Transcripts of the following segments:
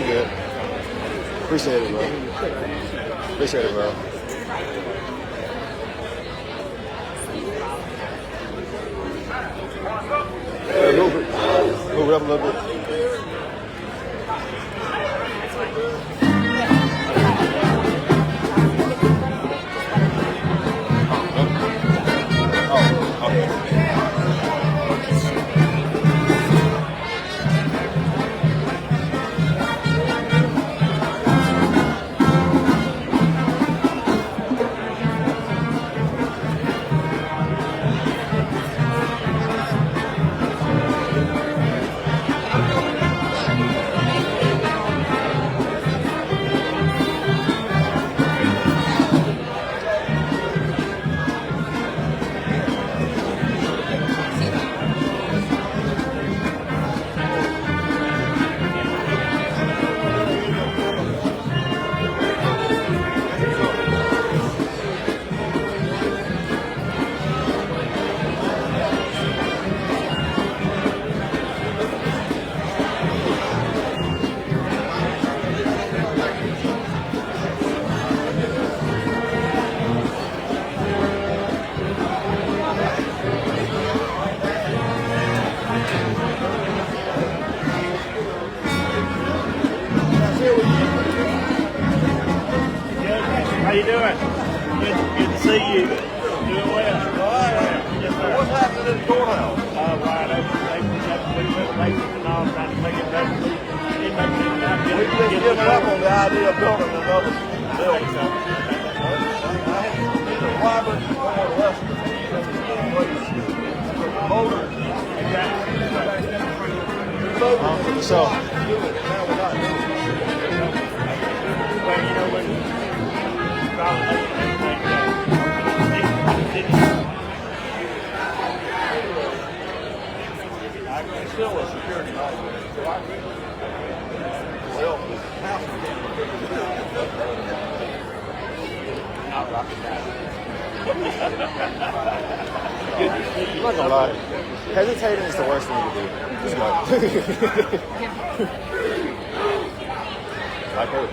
good. Appreciate it, bro. Appreciate it, bro. Move it up a little bit. How you doing? Good to see you. Doing well. Yes, sir. What's happening in the courthouse? Right. They and all trying to make it better. We've been giving up on the idea of building another building. Either Wyvern or Lester. Motors. So. Well, you know, when it's still a security light. Well, the house not rocking that. I'm not gonna lie. Hesitating is the worst thing to do. Just go. Like her.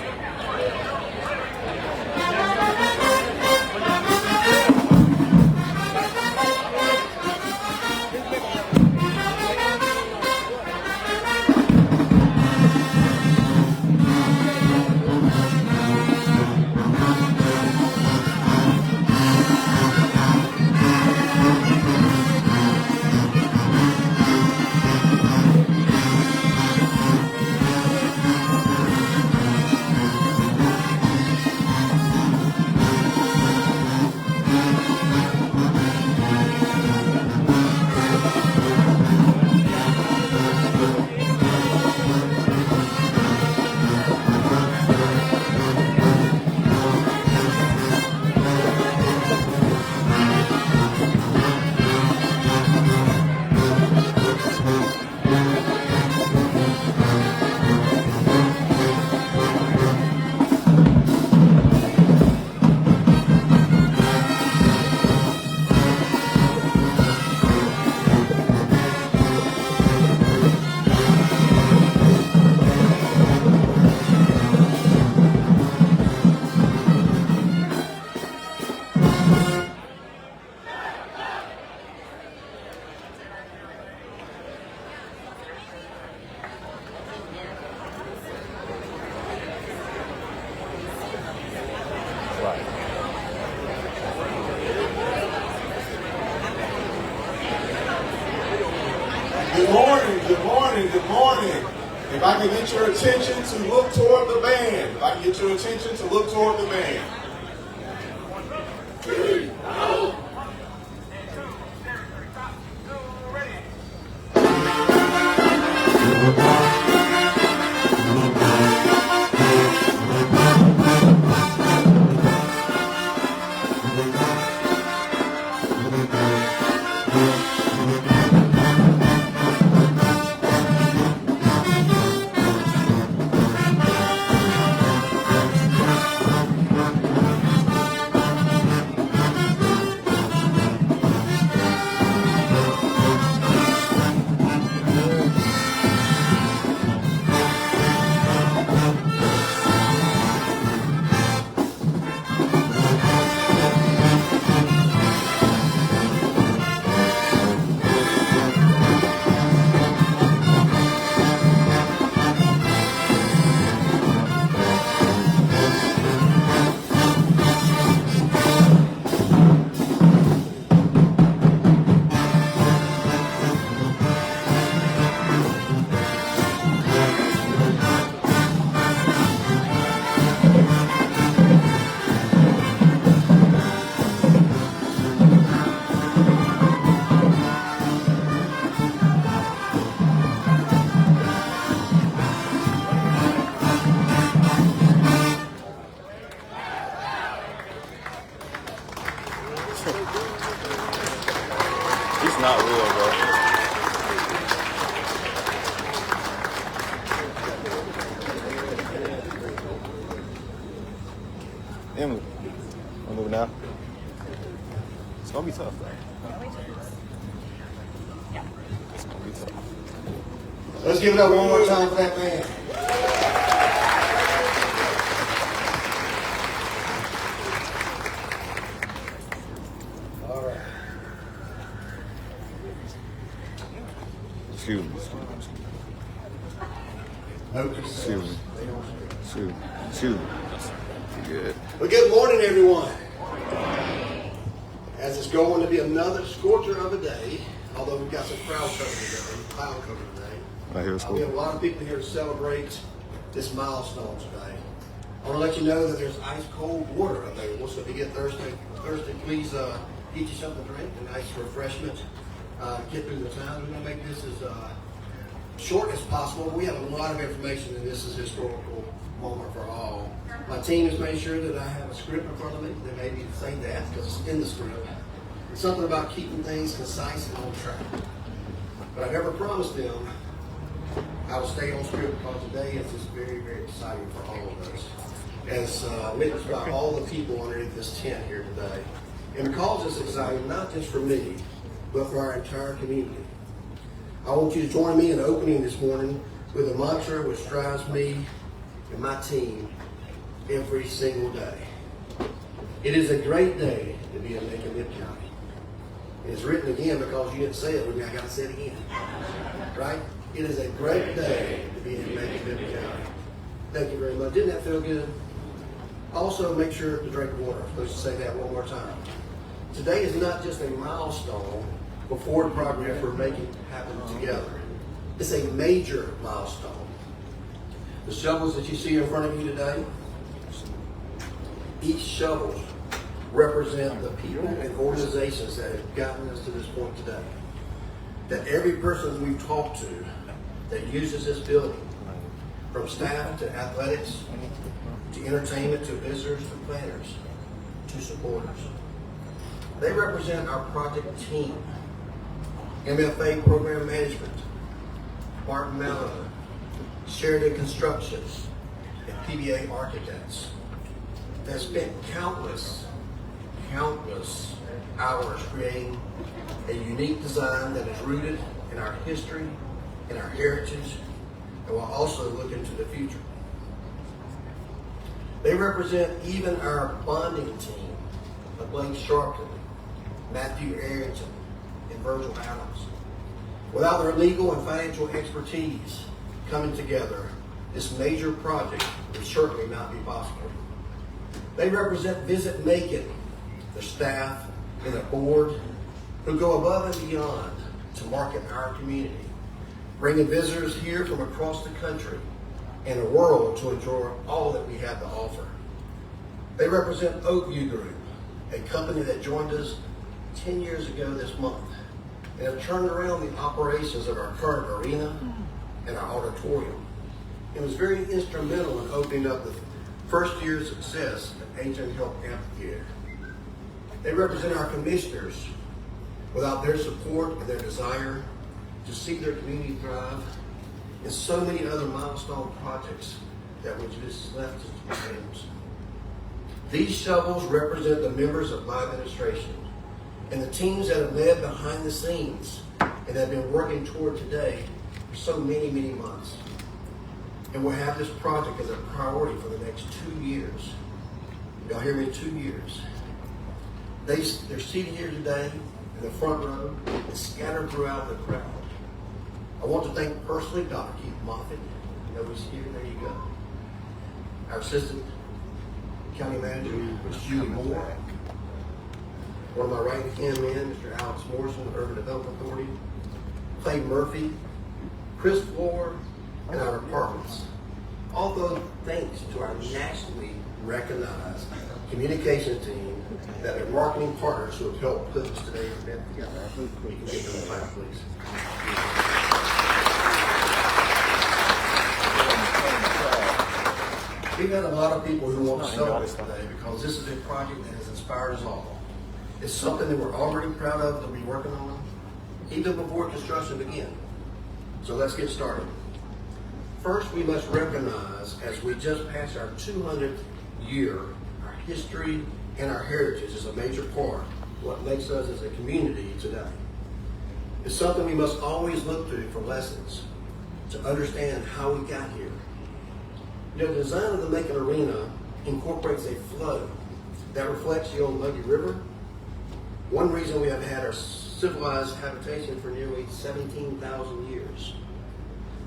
Good morning, good morning, good morning. If I can get your attention to look toward the band. If I can get your attention to look toward the band. Emily, I'm moving now. It's gonna be tough, though. It's gonna be tough. Let's give it up one more time for that man. All right. Excuse me. Excuse me. Excuse me. Good. Well, good morning, everyone. As it's going to be another scorcher of a day, although we've got some cloud cover today. I hear it's We have a cool. lot of people here to celebrate this milestone today. I want to let you know that there's ice cold water available, so if you get thirsty, please get you something to drink, a nice refreshment. Get through the time. We're going to make this as short as possible. We have a lot of information, and this is a historical moment for all. My team has made sure that I have a script in front of me. They may be saying that because it's in the script. It's something about keeping things concise and on track. But I've never promised them I will stay on script because today is just very, very exciting for all of us. As witnessed by all the people underneath this tent here today. And because it's exciting, not just for me, but for our entire community. I want you to join me in opening this morning with a mantra which drives me and my team every single day. It is a great day to be in Macon-Bibb County. It's written again because you didn't say it with me. I got to say it again. Right? It is a great day to be in Macon-Bibb County. Thank you very much. Didn't that feel good? Also, make sure to drink water. I'm supposed to say that one more time. Today is not just a milestone for forward progress we're making happen together. It's a major milestone. The shovels that you see in front of you today, each shovel represent the people and organizations that have gotten us to this point today. That every person we've talked to that uses this building, from staff to athletics, to entertainment, to visitors, to planners, to supporters. They represent our project team, MFA Program Management, Martin Malina, Sheridan Construction, and PBA Architects that spent countless hours creating a unique design that is rooted in our history, in our heritage, and will also look into the future. They represent even our bonding team of Blake Sharpton, Matthew Arrington, and Virgil Adams. Without their legal and financial expertise coming together, this major project would certainly not be possible. They represent Visit Macon, the staff and the board who go above and beyond to market our community, bringing visitors here from across the country and the world to enjoy all that we have to offer. They represent Oakview Group, a company that joined us 10 years ago this month and have turned around the operations of our current arena and our auditorium. It was very instrumental in opening up the first year's success at Ancient Health Amphitheater. They represent our commissioners. Without their support and their desire to see their community thrive, and so many other milestone projects that were just left as dreams. These shovels represent the members of my administration and the teams that have led behind the scenes and have been working toward today for so many, many months. And we'll have this project as a priority for the next 2 years. Y'all hear me? 2 years. They're seated here today in the front row and scattered throughout the crowd. I want to thank personally Dr. Keith Moffitt. You know he's here. There you go. Our assistant county manager was Julie Moore. One of my right-hand men, Mr. Alex Morrison of Urban Development Authority, Clay Murphy, Chris Floor, and our departments. Although thanks to our nationally recognized communications team that are marketing partners who have helped put this today's event together. You can take them in class, please. We've had a lot of people who want to celebrate today because this is a project that has inspired us all. It's something that we're already proud of to be working on, even before construction began. So let's get started. First, we must recognize, as we just passed our 200th year, our history, and our heritage is a major part of what makes us as a community today. It's something we must always look to for lessons, to understand how we got here. You know, the design of the Macon Arena incorporates a flow that reflects the Old Muggy River. One reason we have had our civilized habitation for nearly 17,000 years.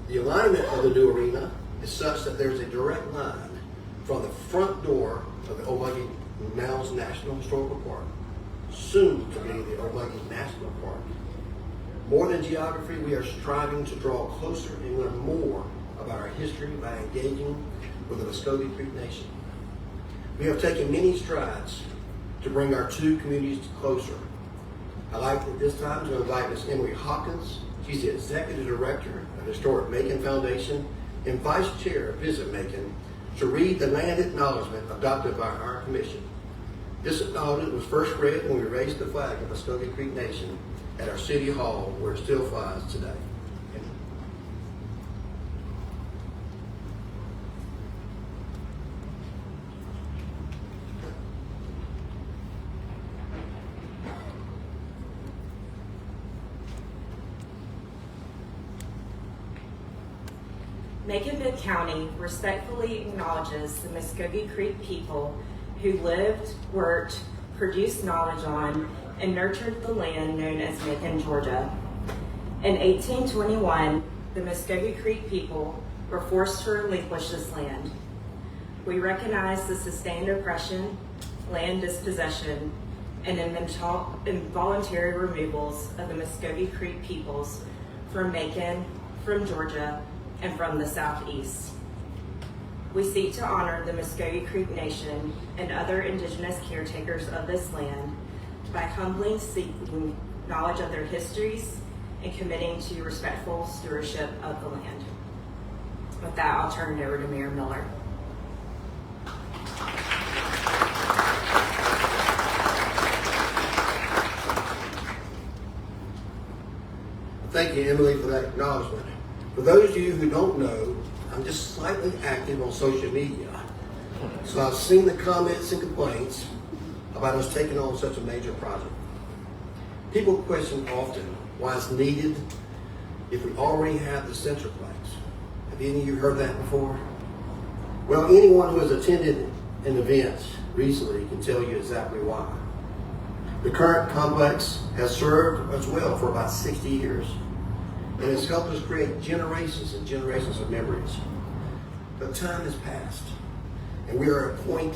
The alignment of the new arena is such that there's a direct line from the front door of the Old Muggy Mounds National Historical Park, soon to be the Old Muggy National Park. More than geography, we are striving to draw closer and learn more about our history by engaging with the Muskogee Creek Nation. We have taken many strides to bring our two communities closer. I'd like at this time to invite Ms. Emily Hawkins. She's the Executive Director of the Historic Macon Foundation and Vice Chair of Visit Macon, to read the land acknowledgement adopted by our commission. This acknowledgement was first read when we raised the flag of the Muskogee Creek Nation at our City Hall, where it still flies today. Macon-Bibb County respectfully acknowledges the Muskogee Creek people who lived, worked, produced knowledge on, and nurtured the land known as Macon, Georgia. In 1821, the Muskogee Creek people were forced to relinquish this land. We recognize the sustained oppression, land dispossession, and involuntary removals of the Muskogee Creek peoples from Macon, from Georgia, and from the Southeast. We seek to honor the Muskogee Creek Nation and other indigenous caretakers of this land by humbly seeking knowledge of their histories and committing to respectful stewardship of the land. With that, I'll turn it over to Mayor Miller. Thank you, Emily, for that acknowledgement. For those of you who don't know, I'm just slightly active on social media. So I've seen the comments and complaints about us taking on such a major project. People question often why it's needed if we already have the Centerplex. Have any of you heard that before? Well, anyone who has attended an event recently can tell you exactly why. The current complex has served us well for about 60 years. And it's helped us create generations and generations of memories. But time has passed, and we are at a point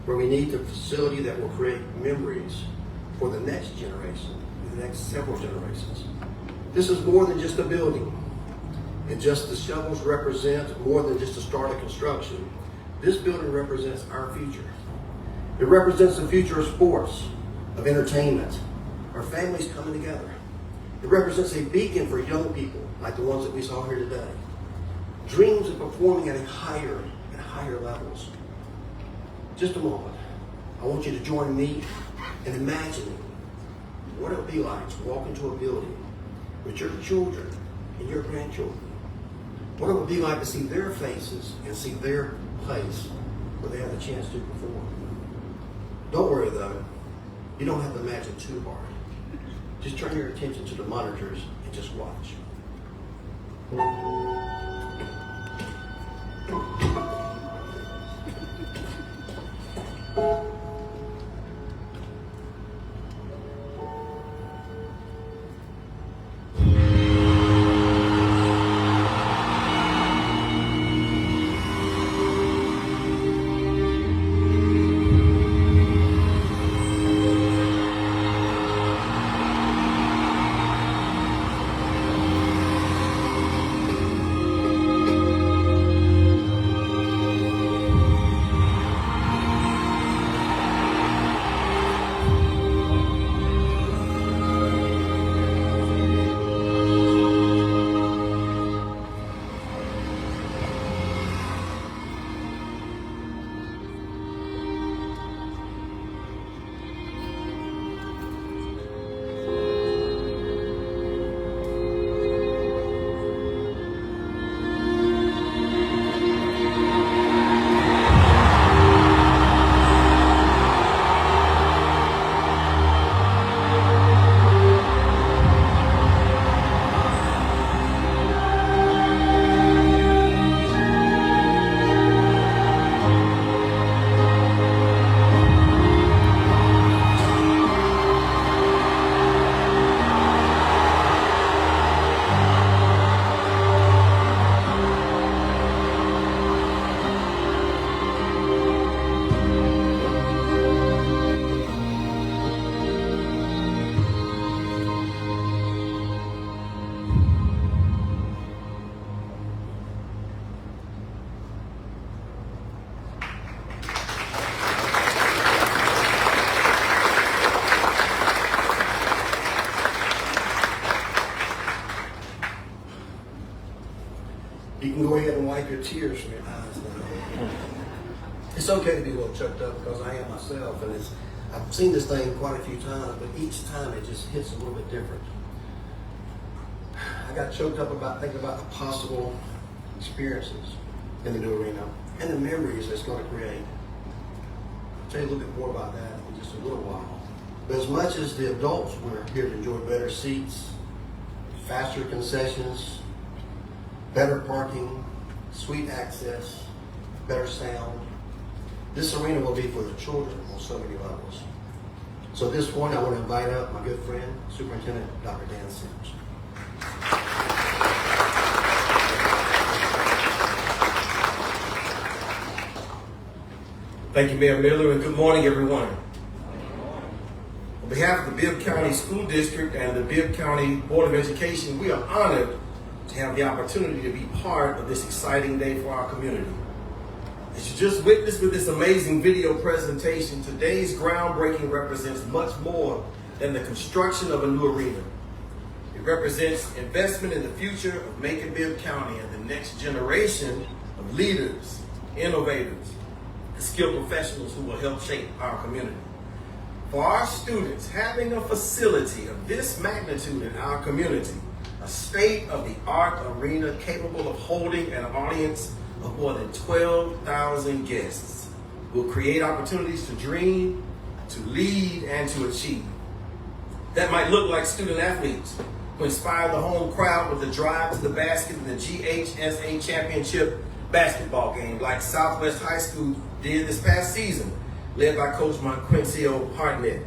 where we need the facility that will create memories for the next generation, the next several generations. This is more than just a building, and just the shovels represent more than just the start of construction. This building represents our future. It represents the future of sports, of entertainment, our families coming together. It represents a beacon for young people like the ones that we saw here today. Dreams of performing at higher and higher levels. Just a moment. I want you to join me in imagining what it would be like to walk into a building with your children and your grandchildren. What it would be like to see their faces and see their place where they have the chance to perform. Don't worry though. You don't have to imagine too hard. Just turn your attention to the monitors and just watch. can go ahead and wipe your tears from your eyes now. It's okay to be a little choked up because I am myself, and I've seen this thing quite a few times, but each time it just hits a little bit different. I got choked up thinking about the possible experiences in the new arena and the memories it's going to create. I'll tell you a little bit more about that in just a little while. But as much as the adults were here to enjoy better seats, faster concessions, better parking, sweet access, better sound, this arena will be for the children on so many levels. So at this point, I want to invite up my good friend, Superintendent Dr. Dan Sims. Thank you, Mayor Miller, and good morning, everyone. On behalf of the Bibb County School District and the Bibb County Board of Education, we are honored to have the opportunity to be part of this exciting day for our community. As you just witnessed with this amazing video presentation, today's groundbreaking represents much more than the construction of a new arena. It represents investment in the future of Macon-Bibb County and the next generation of leaders, innovators, and skilled professionals who will help shape our community. For our students, having a facility of this magnitude in our community, a state-of-the-art arena capable of holding an audience of more than 12,000 guests, will create opportunities to dream, to lead, and to achieve. That might look like student athletes who inspire the home crowd with the drive to the basket in the GHSA championship basketball game, like Southwest High School did this past season, led by Coach Monquencio Hartnett.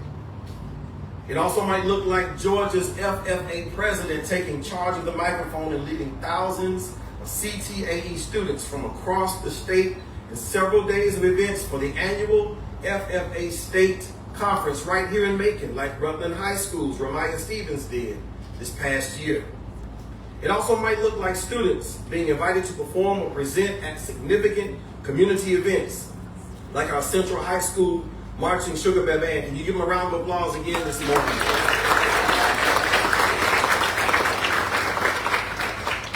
It also might look like Georgia's FFA president taking charge of the microphone and leading thousands of CTAE students from across the state in several days of events for the annual FFA State Conference right here in Macon, like Rutland High School's Ramaya Stevens did this past year. It also might look like students being invited to perform or present at significant community events, like our Central High School Marching Sugar Bear Band. Can you give them a round of applause again this morning?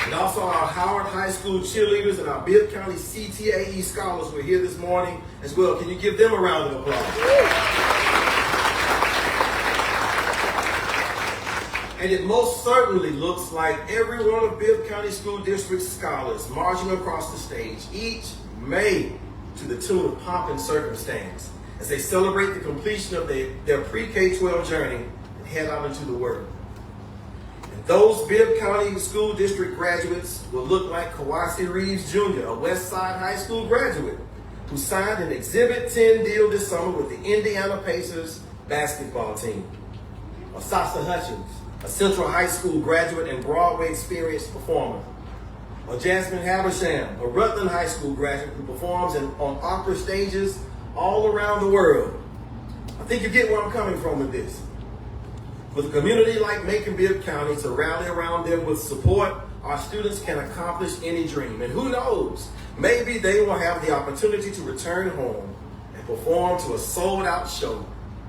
And also our Howard High School cheerleaders and our Bibb County CTAE scholars were here this morning as well. Can you give them a round of applause? And it most certainly looks like every one of Bibb County School District scholars marching across the stage, each made to the tune of pomp and circumstance, as they celebrate the completion of their pre-K-12 journey and head out into the world. And those Bibb County School District graduates will look like Kawasi Reeves Jr., a West Side High School graduate who signed an Exhibit 10 deal this summer with the Indiana Pacers basketball team. Or Sasa Hutchins, a Central High School graduate and Broadway experienced performer. Or Jasmine Habersham, a Rutland High School graduate who performs on opera stages all around the world. I think you get where I'm coming from with this. With a community like Macon-Bibb County to rally around them with support, our students can accomplish any dream. And who knows, maybe they will have the opportunity to return home and perform to a sold-out show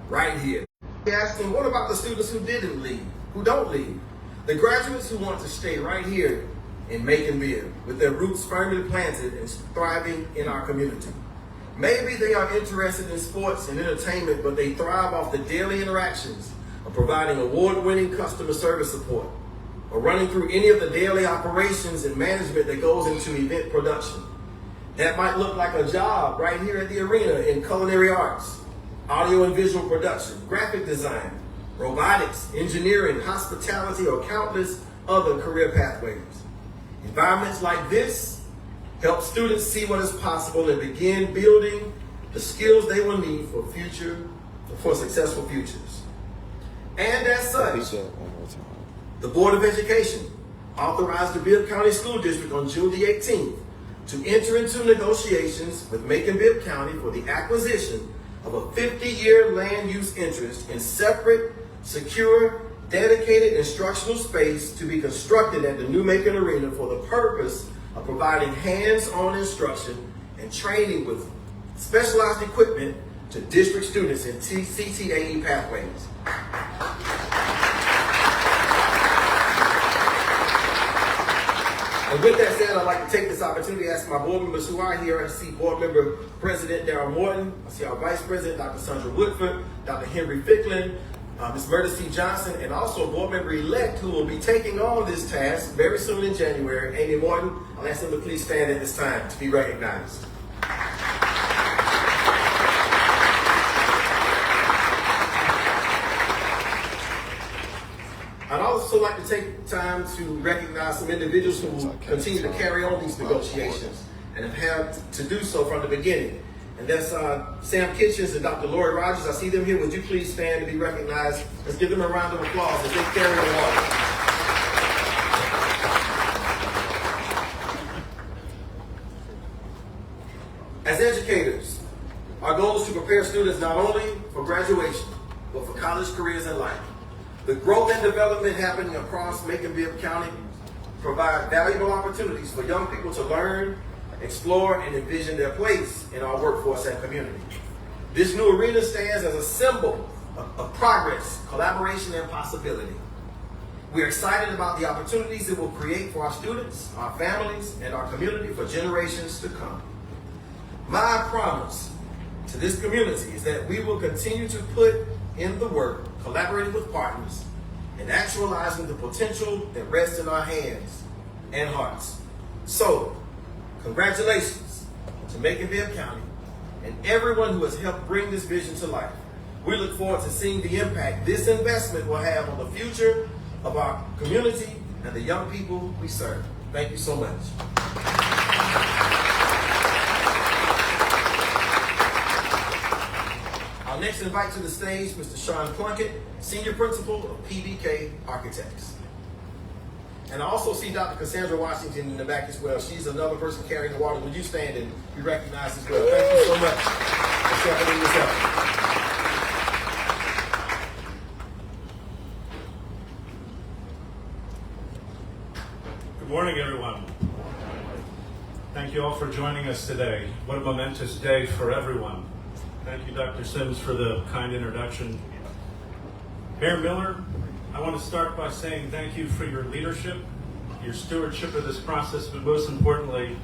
right here. We asked them, what about the students who didn't leave, who don't leave? The graduates who want to stay right here in Macon-Bibb with their roots firmly planted and thriving in our community. Maybe they are interested in sports and entertainment, but they thrive off the daily interactions of providing award-winning customer service support or running through any of the daily operations and management that goes into event production. That might look like a job right here at the arena in culinary arts, audio and visual production, graphic design, robotics, engineering, hospitality, or countless other career pathways. Environments like this help students see what is possible and begin building the skills they will need for successful futures. And as such, the Board of Education authorized the Bibb County School District on June the 18th to enter into negotiations with Macon-Bibb County for the acquisition of a 50-year land use interest in separate, secure, dedicated instructional space to be constructed at the new Macon Arena for the purpose of providing hands-on instruction and training with specialized equipment to district students in CTAE pathways. And with that said, I'd like to take this opportunity to ask my board members who are here. I see Board Member President Darrell Morton. I see our Vice President, Dr. Sandra Woodford, Dr. Henry Ficklin, Ms. Murda C. Johnson, and also Board Member-elect who will be taking on this task very soon in January, Amy Morton. I'll ask them to please stand at this time to be recognized. I'd also like to take time to recognize some individuals who will continue to carry on these negotiations and have had to do so from the beginning. And that's Sam Kitchens and Dr. Lori Rogers. I see them here. Would you please stand to be recognized? Let's give them a round of applause as they carry the water. As educators, our goal is to prepare students not only for graduation, but for college careers in life. The growth and development happening across Macon-Bibb County provide valuable opportunities for young people to learn, explore, and envision their place in our workforce and community. This new arena stands as a symbol of progress, collaboration, and possibility. We're excited about the opportunities it will create for our students, our families, and our community for generations to come. My promise to this community is that we will continue to put in the work, collaborating with partners, and actualizing the potential that rests in our hands and hearts. So, congratulations to Macon-Bibb County and everyone who has helped bring this vision to life. We look forward to seeing the impact this investment will have on the future of our community and the young people we serve. Thank you so much. I'll next invite to the stage Mr. Sean Plunkett, Senior Principal of PBK Architects. And I also see Dr. Cassandra Washington in the back as well. She's another person carrying the water. Would you stand and be recognized as well? Thank you so much for stepping this up. Good morning, everyone. Thank you all for joining us today. What a momentous day for everyone. Thank you, Dr. Sims, for the kind introduction. Mayor Miller, I want to start by saying thank you for your leadership, your stewardship of this process, but most importantly,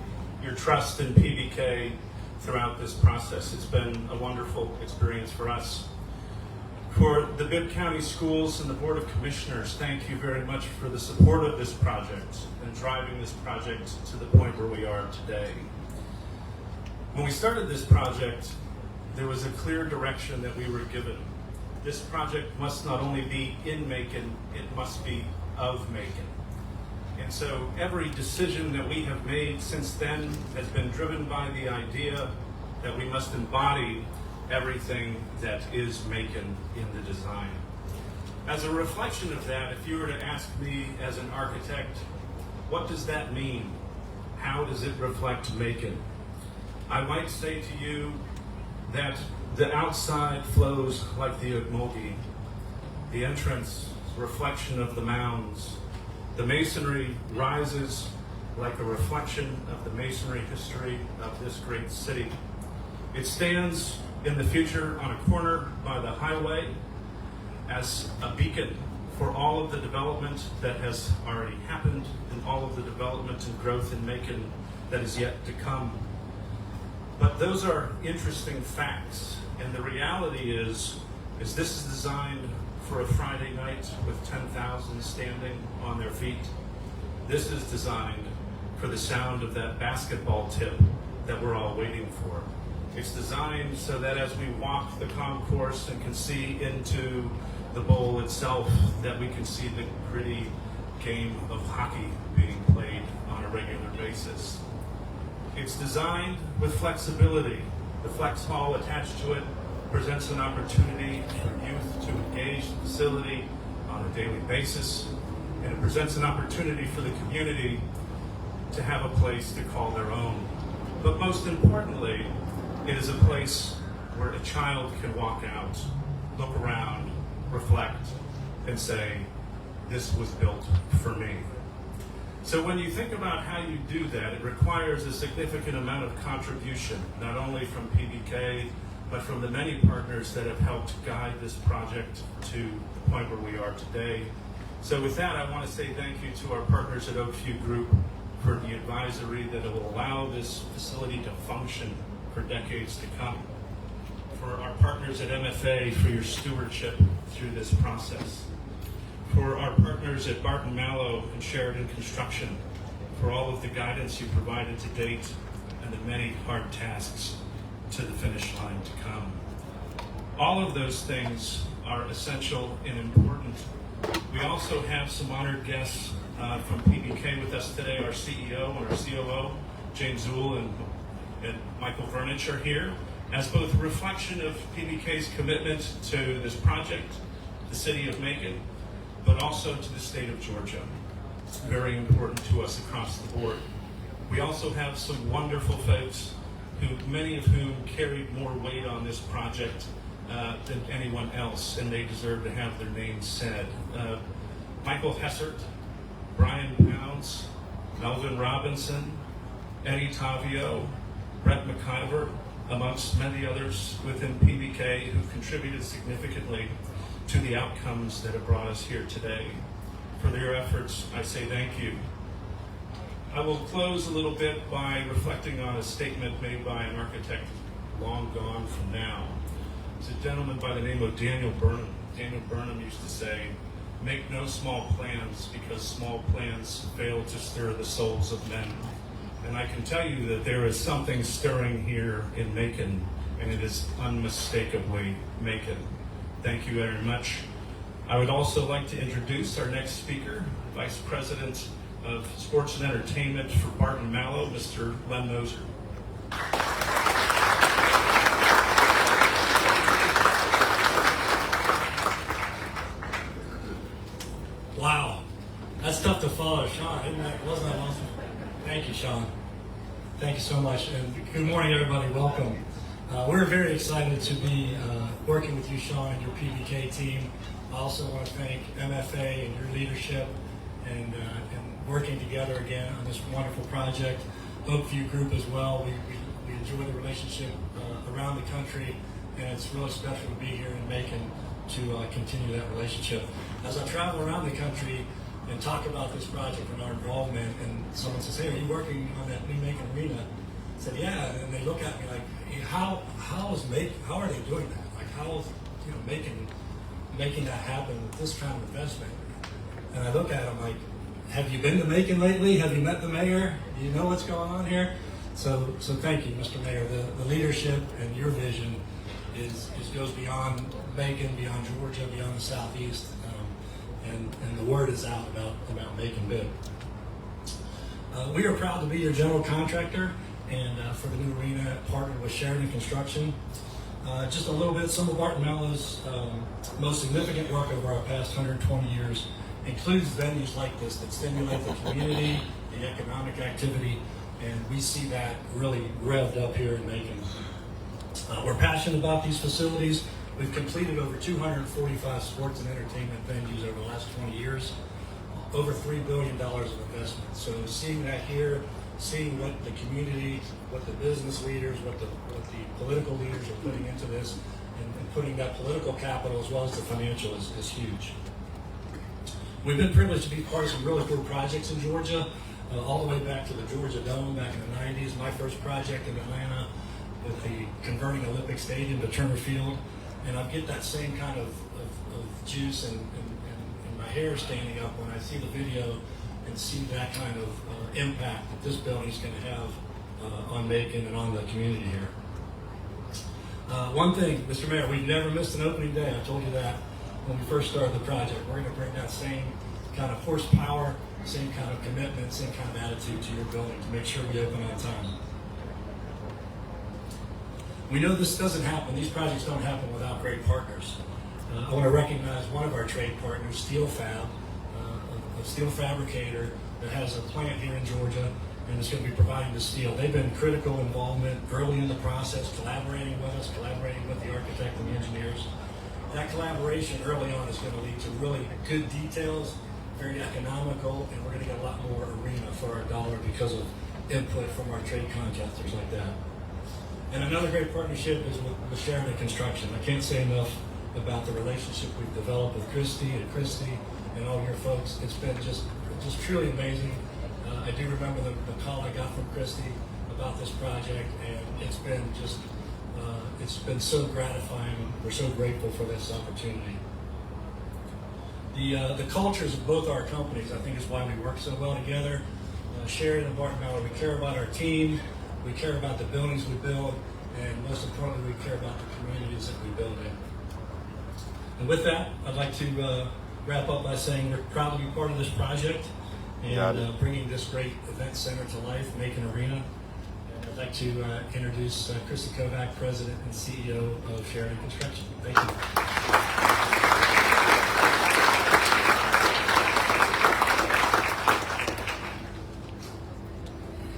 your trust in PBK throughout this process. It's been a wonderful experience for us. For the Bibb County Schools and the Board of Commissioners, thank you very much for the support of this project and driving this project to the point where we are today. When we started this project, there was a clear direction that we were given. This project must not only be in Macon, it must be of Macon. And so every decision that we have made since then has been driven by the idea that we must embody everything that is Macon in the design. As a reflection of that, if you were to ask me as an architect, what does that mean? How does it reflect Macon? I might say to you that the outside flows like the Ocmulgee, the entrance, reflection of the mounds. The masonry rises like a reflection of the masonry history of this great city. It stands in the future on a corner by the highway as a beacon for all of the development that has already happened and all of the development and growth in Macon that is yet to come. But those are interesting facts, and the reality is this is designed for a Friday night with 10,000 standing on their feet. This is designed for the sound of that basketball tip that we're all waiting for. It's designed so that as we walk the concourse and can see into the bowl itself, that we can see the gritty game of hockey being played on a regular basis. It's designed with flexibility. The flex hall attached to it presents an opportunity for youth to engage the facility on a daily basis, and it presents an opportunity for the community to have a place to call their own. But most importantly, it is a place where a child can walk out, look around, reflect, and say, this was built for me. So when you think about how you do that, it requires a significant amount of contribution, not only from PBK, but from the many partners that have helped guide this project to the point where we are today. So with that, I want to say thank you to our partners at Oakview Group for the advisory that will allow this facility to function for decades to come, for our partners at MFA for your stewardship through this process, for our partners at Barton Mallow and Sheridan Construction for all of the guidance you provided to date and the many hard tasks to the finish line to come. All of those things are essential and important. We also have some honored guests from PBK with us today. Our CEO and our COO, James Zool and Michael Vernich, are here as both a reflection of PBK's commitment to this project, the city of Macon, but also to the state of Georgia. It's very important to us across the board. We also have some wonderful folks, many of whom carried more weight on this project than anyone else, and they deserve to have their names said. Michael Hessert, Brian Pounds, Melvin Robinson, Eddie Tavio, Brett McIver, amongst many others within PBK who contributed significantly to the outcomes that have brought us here today. For their efforts, I say thank you. I will close a little bit by reflecting on a statement made by an architect long gone from now. It's a gentleman by the name of Daniel Burnham. Daniel Burnham used to say, "Make no small plans, because small plans fail to stir the souls of men." And I can tell you that there is something stirring here in Macon, and it is unmistakably Macon. Thank you very much. I would also like to introduce our next speaker, Vice President of Sports and Entertainment for Barton Mallow, Mr. Len Moser. Wow, that's tough to follow, Sean. Wasn't that awesome? Thank you, Sean. Thank you so much, and good morning, everybody. Welcome. We're very excited to be working with you, Sean, and your PBK team. I also want to thank MFA and your leadership and working together again on this wonderful project. Oakview Group as well. We enjoy the relationship around the country, and it's really special to be here in Macon to continue that relationship. As I travel around the country and talk about this project and our involvement, and someone says, "Hey, are you working on that new Macon Arena?" I said, "Yeah," and they look at me like, hey, how are they doing that? Like, how is making that happen with this kind of investment? And I look at them like, have you been to Macon lately? Have you met the mayor? Do you know what's going on here? So thank you, Mr. Mayor. The leadership and your vision goes beyond Macon, beyond Georgia, beyond the Southeast, and the word is out about Macon-Bibb. We are proud to be your general contractor, and for the new arena, partnered with Sheridan Construction. Just a little bit, some of Barton Mallow's most significant work over our past 120 years includes venues like this that stimulate the community, the economic activity, and we see that really revved up here in Macon. We're passionate about these facilities. We've completed over 245 sports and entertainment venues over the last 20 years, over $3 billion of investment. So seeing that here, seeing what the community, what the business leaders, what the political leaders are putting into this, and putting that political capital as well as the financial is huge. We've been privileged to be part of some really cool projects in Georgia, all the way back to the Georgia Dome back in the 90s. My first project in Atlanta with the converting Olympic Stadium to Turner Field. And I get that same kind of juice and my hair standing up when I see the video and see that kind of impact that this building is going to have on Macon and on the community here. One thing, Mr. Mayor, we've never missed an opening day. I told you that when we first started the project. We're going to bring that same kind of horsepower, same kind of commitment, same kind of attitude to your building to make sure we open on time. We know this doesn't happen. These projects don't happen without great partners. I want to recognize one of our trade partners, Steel Fab, a steel fabricator that has a plant here in Georgia and is going to be providing the steel. They've been critical involvement early in the process, collaborating with us, collaborating with the architect and the engineers. That collaboration early on is going to lead to really good details, very economical, and we're going to get a lot more arena for our dollar because of input from our trade contractors like that. And another great partnership is with Sheridan Construction. I can't say enough about the relationship we've developed with Christy and all your folks. It's been just truly amazing. I do remember the call I got from Christy about this project, and it's been so gratifying. We're so grateful for this opportunity. The cultures of both our companies, I think, is why we work so well together. Sheridan and Barton Mallard, we care about our team, we care about the buildings we build, and most importantly, we care about the communities that we build in. And with that, I'd like to wrap up by saying we're proud to be part of this project and bringing this great event center to life, Macon Arena. And I'd like to introduce Christy Kovac, President and CEO of Sheridan Construction. Thank you.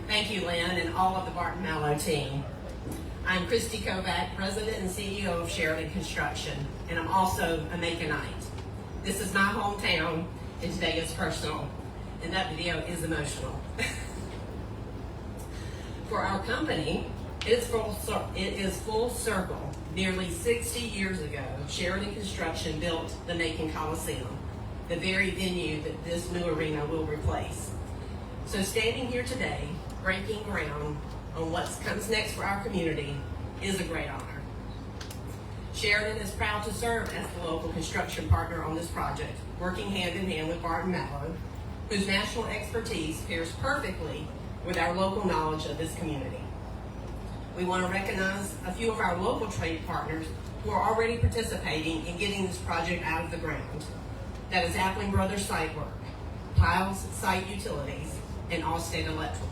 Thank you, Lynn, and all of the Barton Mallow team. I'm Christy Kovac, President and CEO of Sheridan Construction, and I'm also a Maconite. This is my hometown, and today is personal, and that video is emotional. For our company, it is full circle. Nearly 60 years ago, Sheridan Construction built the Macon Coliseum, the very venue that this new arena will replace. So standing here today, breaking ground on what comes next for our community is a great honor. Sheridan is proud to serve as the local construction partner on this project, working hand in hand with Barton Mallow, whose national expertise pairs perfectly with our local knowledge of this community. We want to recognize a few of our local trade partners who are already participating in getting this project out of the ground. That is Appling Brothers Site Work, Piles Site Utilities, and Allstate Electrical.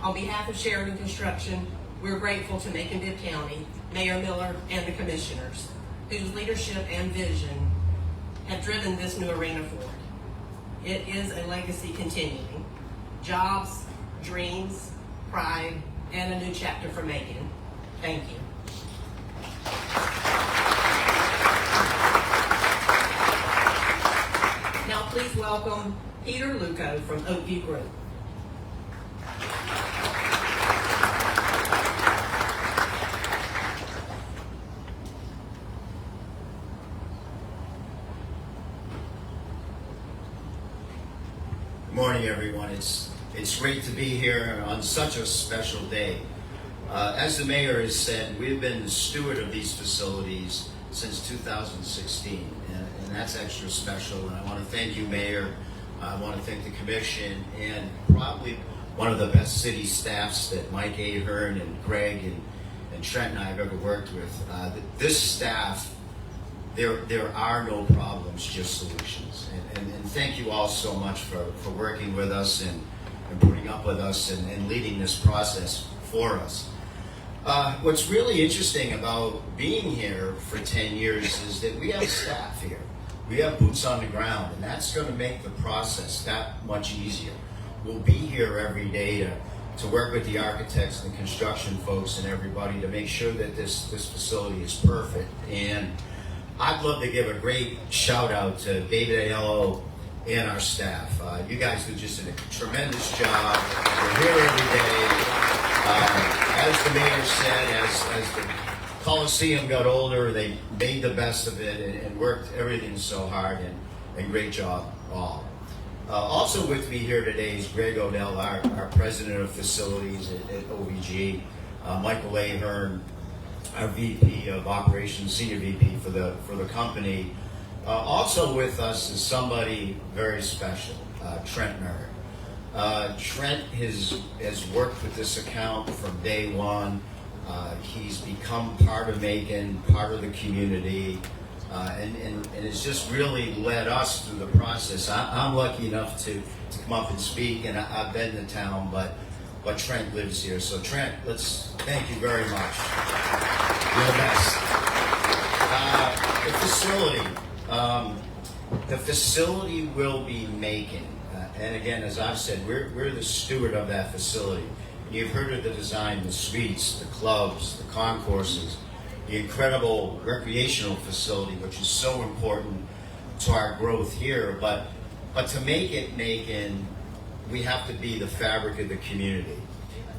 On behalf of Sheridan Construction, we're grateful to Macon-Bibb County, Mayor Miller, and the commissioners, whose leadership and vision have driven this new arena forward. It is a legacy continuing. Jobs, dreams, pride, and a new chapter for Macon. Thank you. Now please welcome Peter Luco from Oakview Group. Good morning, everyone. It's great to be here on such a special day. As the mayor has said, we've been the steward of these facilities since 2016, and that's extra special. And I want to thank you, Mayor. I want to thank the commission and probably one of the best city staffs that Mike Ahern and Greg and Trent and I have ever worked with. This staff, there are no problems, just solutions. And thank you all so much for working with us and putting up with us and leading this process for us. What's really interesting about being here for 10 years is that we have staff here. We have boots on the ground, and that's going to make the process that much easier. We'll be here every day to work with the architects and the construction folks and everybody to make sure that this facility is perfect. And I'd love to give a great shout out to David Aiello and our staff. You guys do just a tremendous job. We're here every day. As the mayor said, as the Coliseum got older, they made the best of it and worked everything so hard, and great job all. Also with me here today is Greg Odell, our president of facilities at OVG, Michael Ahern, our VP of operations, senior VP for the company. Also with us is somebody very special, Trent Merritt. Trent has worked with this account from day one. He's become part of Macon, part of the community, and has just really led us through the process. I'm lucky enough to come up and speak, and I've been to town, but Trent lives here. So Trent, let's thank you very much. You're the best. The facility will be Macon. And again, as I've said, we're the steward of that facility. You've heard of the design, the suites, the clubs, the concourses, the incredible recreational facility, which is so important to our growth here. But to make it Macon, we have to be the fabric of the community.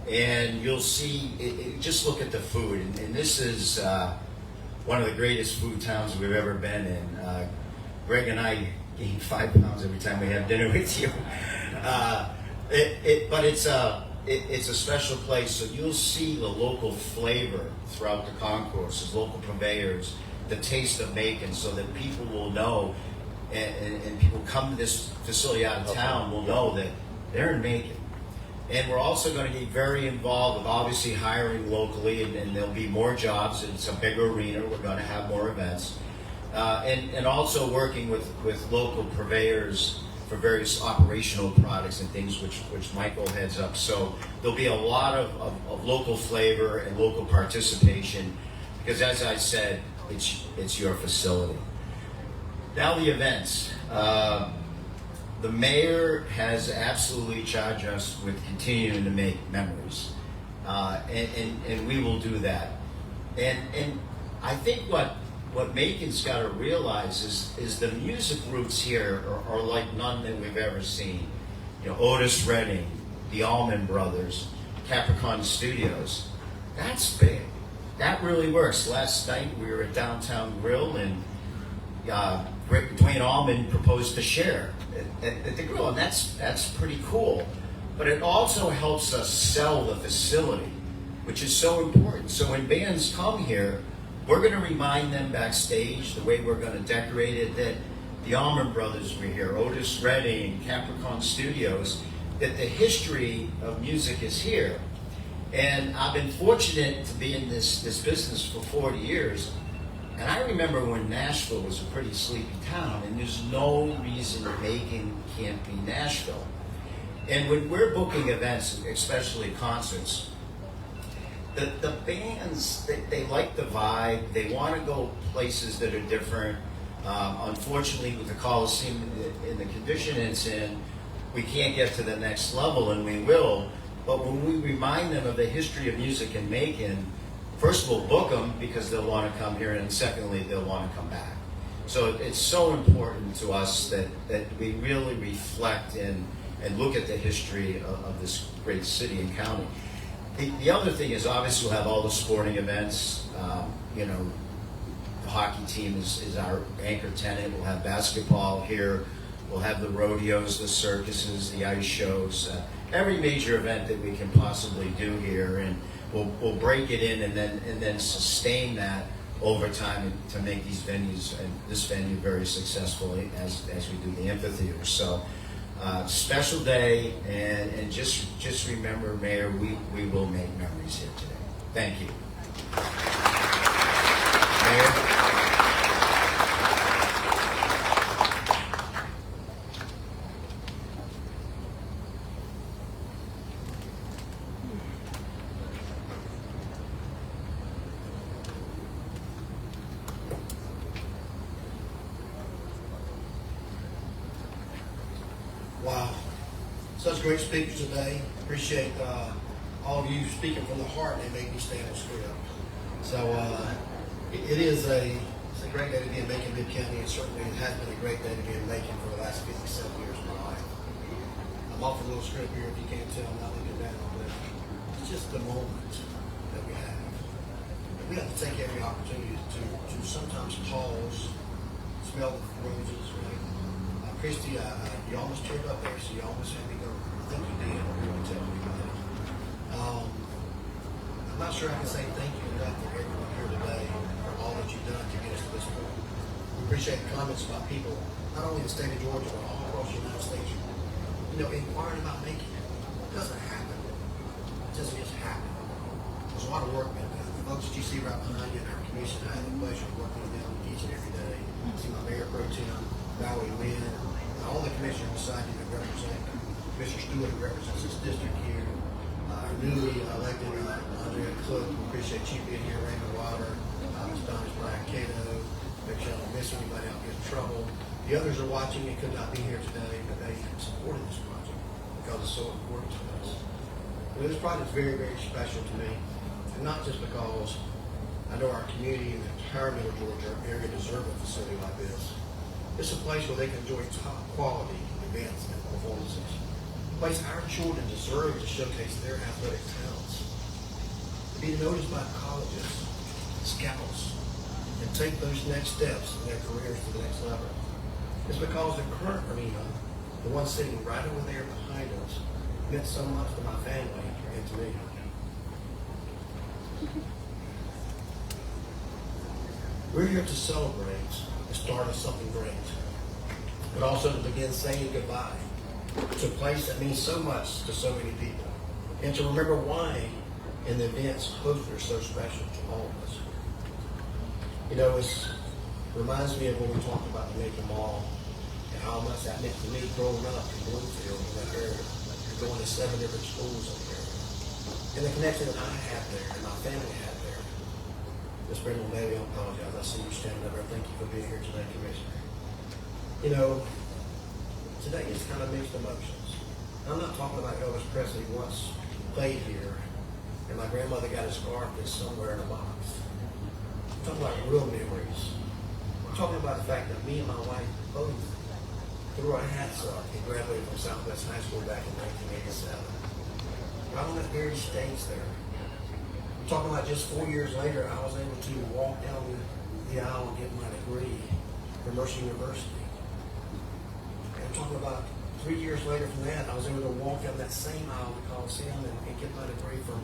And you'll see, just look at the food. And this is one of the greatest food towns we've ever been in. Greg and I gain 5 pounds every time we have dinner with you. But it's a special place, so you'll see the local flavor throughout the concourses, local purveyors, the taste of Macon, so that people will know, and people come to this facility out of town will know that they're in Macon. And we're also going to get very involved with obviously hiring locally, and there'll be more jobs. It's a bigger arena. We're going to have more events. And also working with local purveyors for various operational products and things which Michael heads up. So there'll be a lot of local flavor and local participation because, as I said, it's your facility. Now the events. The mayor has absolutely charged us with continuing to make memories, and we will do that. And I think what Macon's got to realize is the music roots here are like none that we've ever seen. You know, Otis Redding, the Allman Brothers, Capricorn Studios. That's big. That really works. Last night we were at Downtown Grill and Dwayne Allman proposed to share at the grill, and that's pretty cool. But it also helps us sell the facility, which is so important. So when bands come here, we're going to remind them backstage the way we're going to decorate it that the Allman Brothers were here, Otis Redding, Capricorn Studios, that the history of music is here. And I've been fortunate to be in this business for 40 years. And I remember when Nashville was a pretty sleepy town, and there's no reason Macon can't be Nashville. And when we're booking events, especially concerts, the bands, they like the vibe. They want to go places that are different. Unfortunately, with the Coliseum in the condition it's in, we can't get to the next level, and we will. But when we remind them of the history of music in Macon, first we'll book them because they'll want to come here, and secondly, they'll want to come back. So it's so important to us that we really reflect and look at the history of this great city and county. The other thing is, obviously, we'll have all the sporting events. You know, the hockey team is our anchor tenant. We'll have basketball here. We'll have the rodeos, the circuses, the ice shows, every major event that we can possibly do here, and we'll break it in and then sustain that over time to make these venues and this venue very successfully as we do the amphitheater. So special day, and just remember, Mayor, we will make memories here today. Thank you. Mayor. Wow. Such great speakers today. Appreciate all of you speaking from the heart, and they make me stand on square. So it's a great day to be in Macon-Bibb County, and certainly it has been a great day to be in Macon for the last 57 years of my life. I'm off a little script here, if you can't tell, I'm not looking down, but it's just the moment that we have. And we have to take every opportunity to sometimes pause, smell the roses, right? Christy, you almost teared up there, so you almost had me go. I think you did. I'm going to tell everybody. I'm not sure I can say thank you enough to everyone here today for all that you've done to get us to this point. We appreciate the comments about people, not only in the state of Georgia, but all across the United States, inquiring about Macon. It doesn't happen. It doesn't just happen. There's a lot of work being done. The folks that you see right behind you in our commission, I have the pleasure of working with them each and every day. See my Mayor Pro Tem, Valerie Wynn, all the commissioners beside you that represent. Commissioner Stewart, who represents this district here. Our newly elected Andrea Cook. We appreciate you being here. Raymond Wilder, Ms. Donna Brian Cato. Make sure I don't miss anybody, I'll get in trouble. The others are watching and could not be here today, but they supported this project because it's so important to us. This project is very, very special to me, and not just because I know our community and the entire middle Georgia area deserve a facility like this. It's a place where they can enjoy top quality events and performances. A place our children deserve to showcase their athletic talents. To be noticed by colleges, scouts, and take those next steps in their careers to the next level. It's because the current arena, the one sitting right over there behind us, meant so much to my family and to me. We're here to celebrate the start of something great, but also to begin saying goodbye to a place that means so much to so many people, and to remember why and the events hosted are so special to all of us. You know, it reminds me of when we talked about the Macon Mall and how much that meant to me growing up in Bloomfield in that area, going to 7 different schools up there, and the connection that I had there and my family had there. Miss Brenda, maybe I apologize. I see you standing up there. Thank you for being here today, Commissioner. You know, today is kind of mixed emotions. I'm not talking about Elvis Presley once played here, and my grandmother got a scarf that's somewhere in a box. I'm talking about real memories. I'm talking about the fact that me and my wife both threw our hats up and graduated from Southwest High School back in 1987. Right on that very stage there. I'm talking about just 4 years later, I was able to walk down the aisle and get my degree from Mercer University. And I'm talking about 3 years later from that, I was able to walk down that same aisle to Coliseum and get my degree from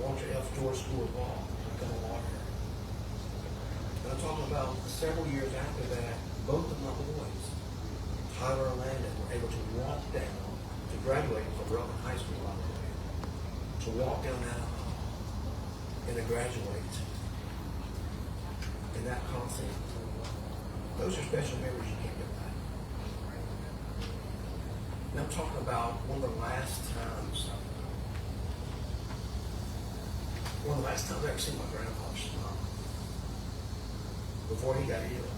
Walter F. George School of Law to become a lawyer. And I'm talking about several years after that, both of my boys, Tyler and Landon, were able to walk down to graduate from Rowan High School, by the way, to walk down that aisle and to graduate in that Coliseum. Those are special memories you can't get back. And I'm talking about one of the last times I ever seen my grandfather smile before he got ill.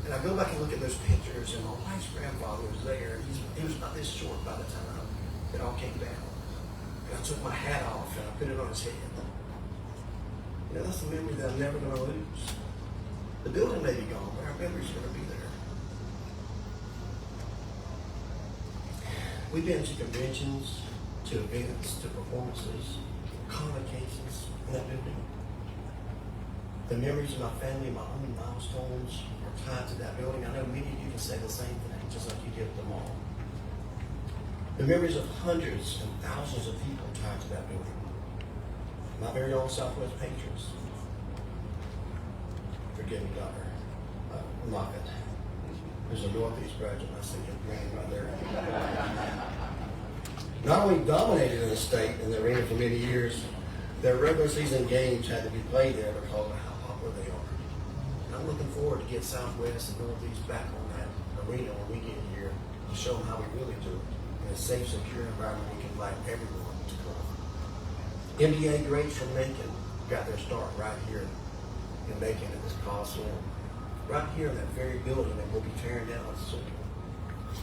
And I go back and look at those pictures, and my wife's grandfather was there. He was about this short by the time it all came down. And I took my hat off and I put it on his head. You know, that's a memory that I'm never going to lose. The building may be gone, but our memories are going to be there. We've been to conventions, to events, to performances, convocations in that building. The memories of my family, my own milestones are tied to that building. I know many of you can say the same thing, just like you did at the mall. The memories of hundreds and thousands of people tied to that building. My very own Southwest patrons. Forgive me, Dr. Moffitt. There's a Northeast graduate, I see him grinning right there. Not only dominated in the state in the arena for many years, their regular season games had to be played there because of how popular they are. And I'm looking forward to get Southwest and Northeast back on that arena when we get here to show them how we really do it. In a safe, secure environment, we can invite everyone to come. NBA greats from Macon got their start right here in Macon at this Coliseum. Right here in that very building that we'll be tearing down soon.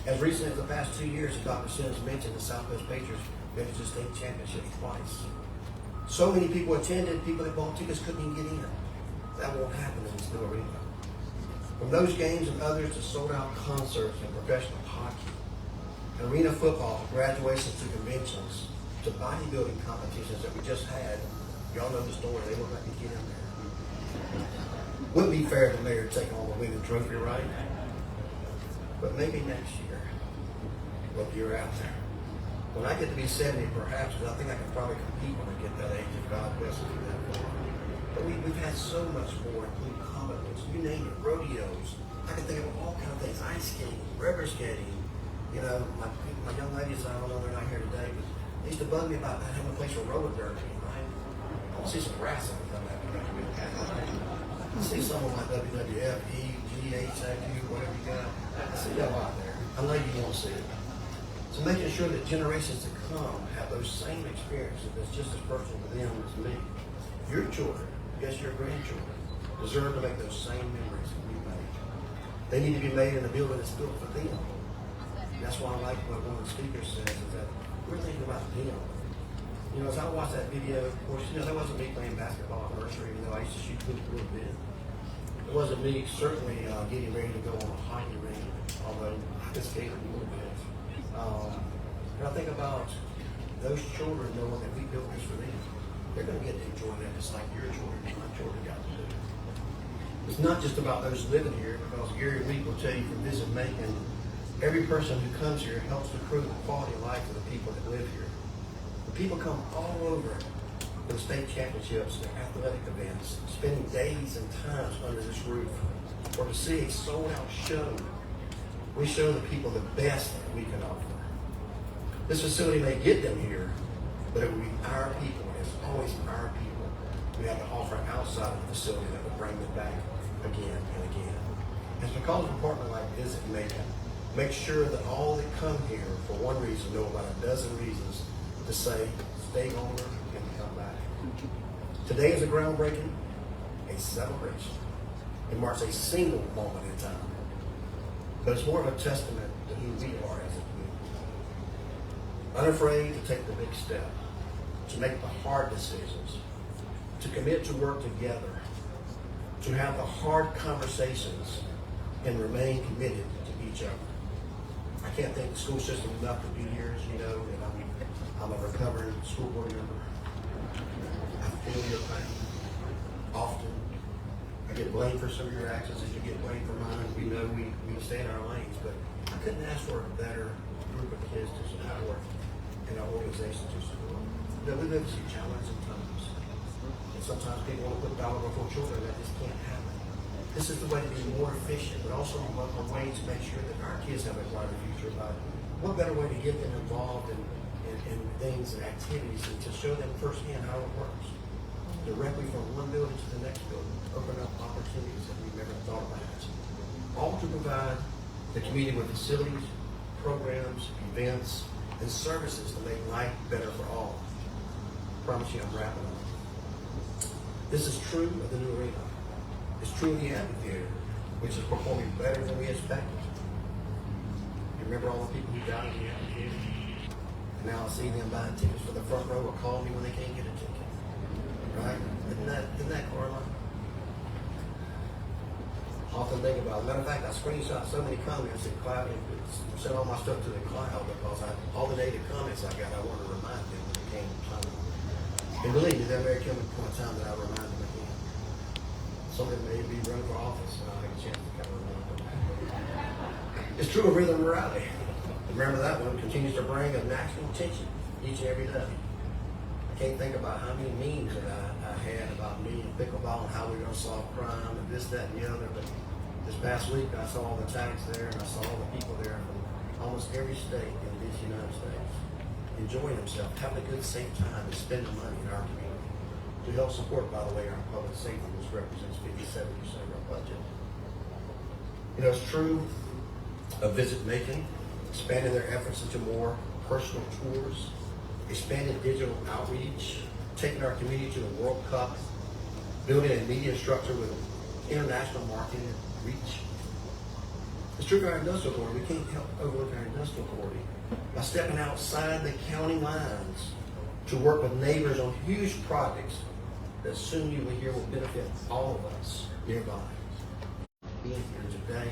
As recently as the past 2 years, as Dr. Sims mentioned, the Southwest Patriots been to the state championship twice. So many people attended, people that bought tickets couldn't even get in. That won't happen in this new arena. From those games and others to sold-out concerts and professional hockey, arena football, graduations to conventions, to bodybuilding competitions that we just had. Y'all know the story. They won't let me get in there. Wouldn't be fair to the mayor to take on the winning trophy, right? But maybe next year, look, you're out there. When I get to be 70, perhaps, I think I can probably compete when I get that age if God blesses me that far. But we've had so much more, including competitions, you name it, rodeos. I can think of all kinds of things, ice skating, river skating. You know, my young ladies, I don't know, they're not here today, but they used to bug me about having a place for roller derby, right? I want to see some wrestling come back. I see someone like WWF, GHIQ, whatever you got. I see y'all out there. I know you want to see it. So making sure that generations to come have those same experiences that's just as personal to them as me. Your children, yes, your grandchildren, deserve to make those same memories that we made. They need to be made in a building that's built for them. And that's why I like what one of the speakers says, is that we're thinking about them. You know, as I watched that video, of course, you know, that wasn't me playing basketball at nursery, even though I used to shoot hoops a little bit. It wasn't me certainly getting ready to go on a hockey ring, although I could skate a little bit. And I think about those children knowing that we built this for them. They're going to get to enjoy that just like your children and my children got to do. It's not just about those living here, because Gary Week will tell you from Visit Macon, Every person who comes here helps improve the quality of life of the people that live here. The people come all over for the state championships and athletic events, spending days and times under this roof, or to see a sold-out show. We show the people the best that we can offer. This facility may get them here, but it will be our people, and it's always our people we have to offer outside of the facility that will bring them back again and again. It's because of a partner like Visit Macon. Make sure that all that come here for one reason know about a dozen reasons to say, stay longer and come back. Today is a groundbreaking, a celebration. It marks a single moment in time. But it's more of a testament to who we are as a community. Unafraid to take the big step, to make the hard decisions, to commit to work together, to have the hard conversations, and remain committed to each other. I can't thank the school system enough for 2 years, you know, and I'm a recovering school board member. I feel your pain often. I get blamed for some of your actions as you get blamed for mine. We know we stay in our lanes, but I couldn't ask for a better group of kids to support and our organization to support. You know, we live through challenging times. And sometimes people want to put dollar before children, that just can't happen. This is the way to be more efficient, but also a way to make sure that our kids have a brighter future. But what better way to get them involved in things and activities and to show them firsthand how it works. Directly from one building to the next building, open up opportunities that we've never thought about. All to provide the community with facilities, programs, events, and services to make life better for all. I promise you I'm wrapping up. This is true of the new arena. It's true of the amphitheater, which is performing better than we expected. You remember all the people who died in the amphitheater? And now I see them buying tickets for the front row or call me when they can't get a ticket. Right? Isn't that Caroline? Often think about it. Matter of fact, I screenshot so many comments in cloud and sent all my stuff to the cloud because all the negative comments I got, I want to remind them when it came time. And believe me, there may come a point in time that I remind them again. Some of them may be running for office, and I'll have a chance to kind of remind them. It's true of Rhythm Rally. Remember that one continues to bring a national attention each and every day. I can't think about how many memes that I had about me and pickleball and how we're going to solve crime and this, that, and the other. But this past week, I saw all the tags there, and I saw all the people there from almost every state in this United States enjoying themselves, having a good, safe time, and spending money in our community to help support, by the way, our public safety, which represents 57% of our budget. You know, it's true of Visit Macon, expanding their efforts into more personal tours, expanded digital outreach, taking our community to the World Cup, building a media structure with international marketing reach. It's true of our industrial corridor. We can't help overlook our industrial corridor. By stepping outside the county lines to work with neighbors on huge projects that soon you will hear will benefit all of us nearby. Being here today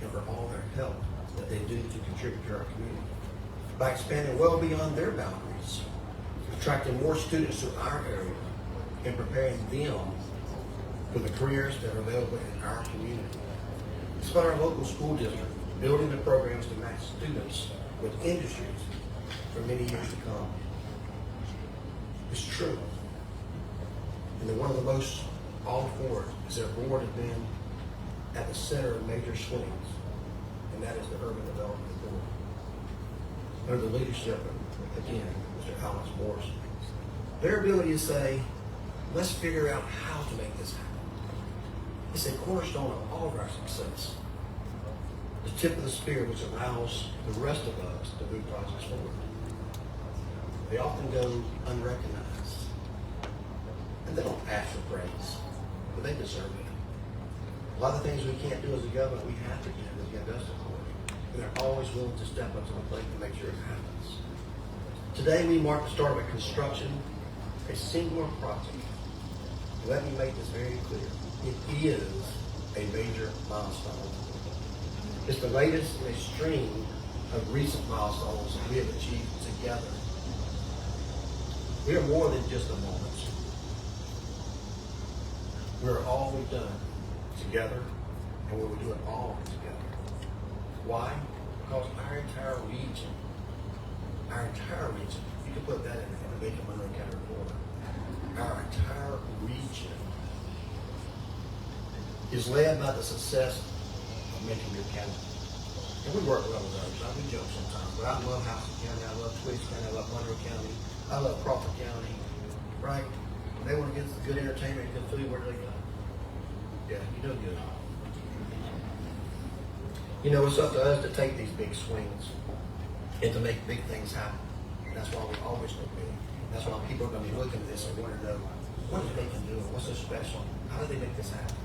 and for all their help that they do to contribute to our community. By expanding well beyond their boundaries, attracting more students to our area and preparing them for the careers that are available in our community. It's about our local school district building the programs to match students with industries for many years to come. It's true. And one of the most all for it is their board has been at the center of major swings, and that is the Urban Development Board. Under the leadership of, again, Mr. Alex Morrison. Their ability to say, let's figure out how to make this happen. It's a cornerstone of all of our success. The tip of the spear which allows the rest of us to move projects forward. They often go unrecognized. And they don't ask for praise, but they deserve it. A lot of things we can't do as a government, we have to do as the industrial corps. And they're always willing to step up to the plate to make sure it happens. Today we mark the start of a construction, a singular project. Let me make this very clear. It is a major milestone. It's the latest in a string of recent milestones that we have achieved together. We are more than just a moment. We're all we've done together, and we will do it all together. Why? because our entire region, you can put that in the Macon-Monroe County report, our entire region is led by the success of Macon-Bibb County. And we work well with others. We joke sometimes, but I love Houston County, I love Twiggs County, I love Monroe County, I love Crawford County, right? When they want to get good entertainment and good food, where do they go? Yeah, you know good. You know, it's up to us to take these big swings and to make big things happen. And that's why we always look big. That's why people are going to be looking at this and want to know, what is Macon doing? What's so special? How did they make this happen?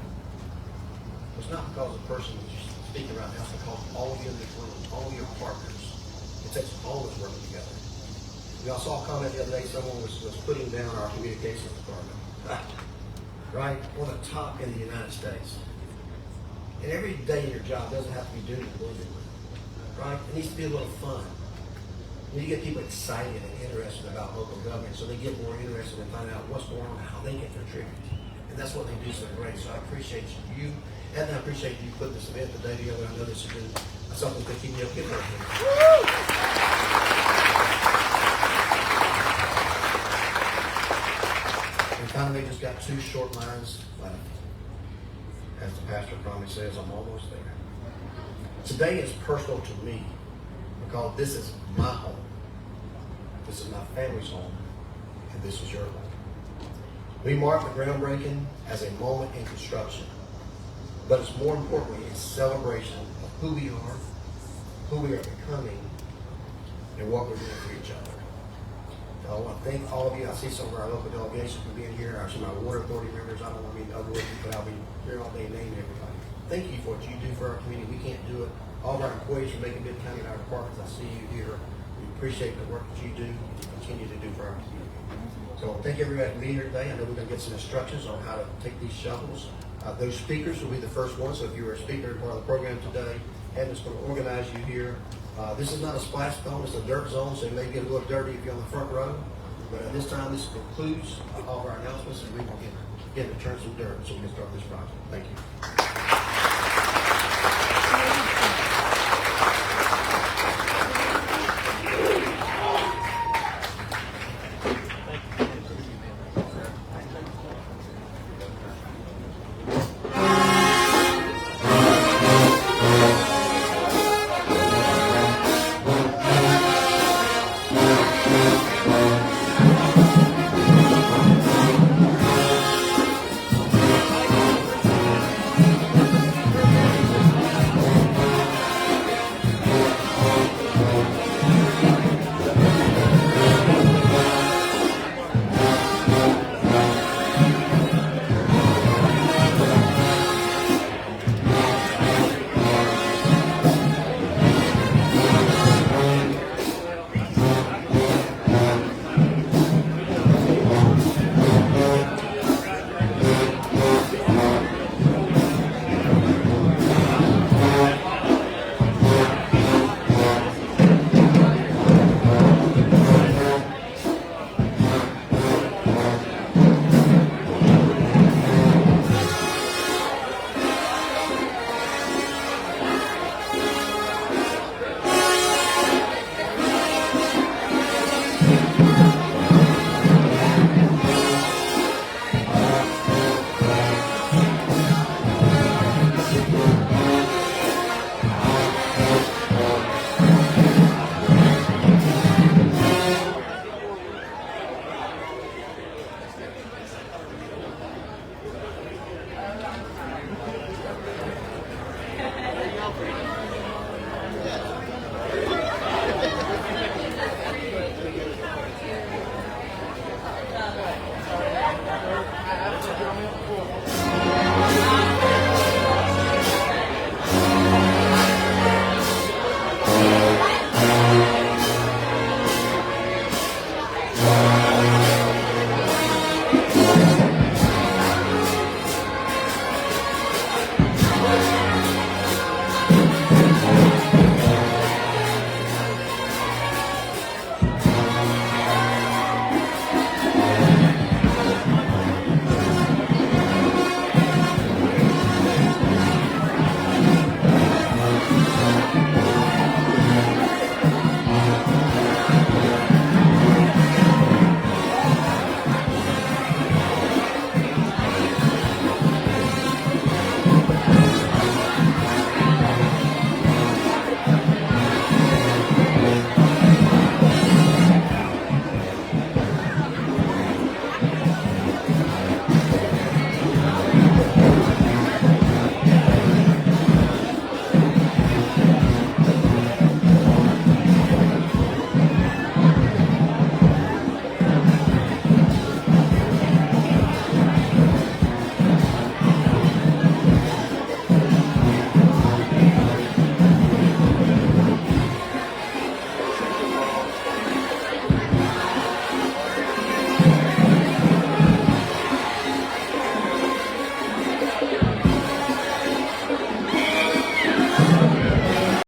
It's not because the person is just speaking right now. It's because all of you in this room, all of your partners, it takes all of us working together. We all saw a comment the other day, someone was putting down our communications department. Right? One of the top in the United States. And every day in your job doesn't have to be doom and gloom. Right? It needs to be a little fun. You need to get people excited and interested about local government so they get more interested in finding out what's going on and how they can contribute. And that's what they do so great. So I appreciate you. And I appreciate you putting this event today together. I know this has been something to keep me up. Give it up. And finally, just got 2 short lines left. As the pastor probably says, I'm almost there. Today is personal to me because this is my home. This is my family's home. And this is your home. We mark the groundbreaking as a moment in construction. But it's more importantly a celebration of who we are becoming, and what we're doing for each other. So I want to thank all of you. I see some of our local delegations for being here. I see my water authority members. I don't want to be ugly, but I'll be here all day naming everybody. Thank you for what you do for our community. We can't do it. All of our employees from Macon-Bibb County and our departments, I see you here. We appreciate the work that you do and you continue to do for our community. So thank everybody for being here today. I know we're going to get some instructions on how to take these shovels. Those speakers will be the first ones. So if you were a speaker part of the program today, and it's going to organize you here. This is not a splash zone, it's a dirt zone, so it may get a little dirty if you're on the front row. But at this time, this concludes all of our announcements, and we will get to turn some dirt so we can start this project. Thank you.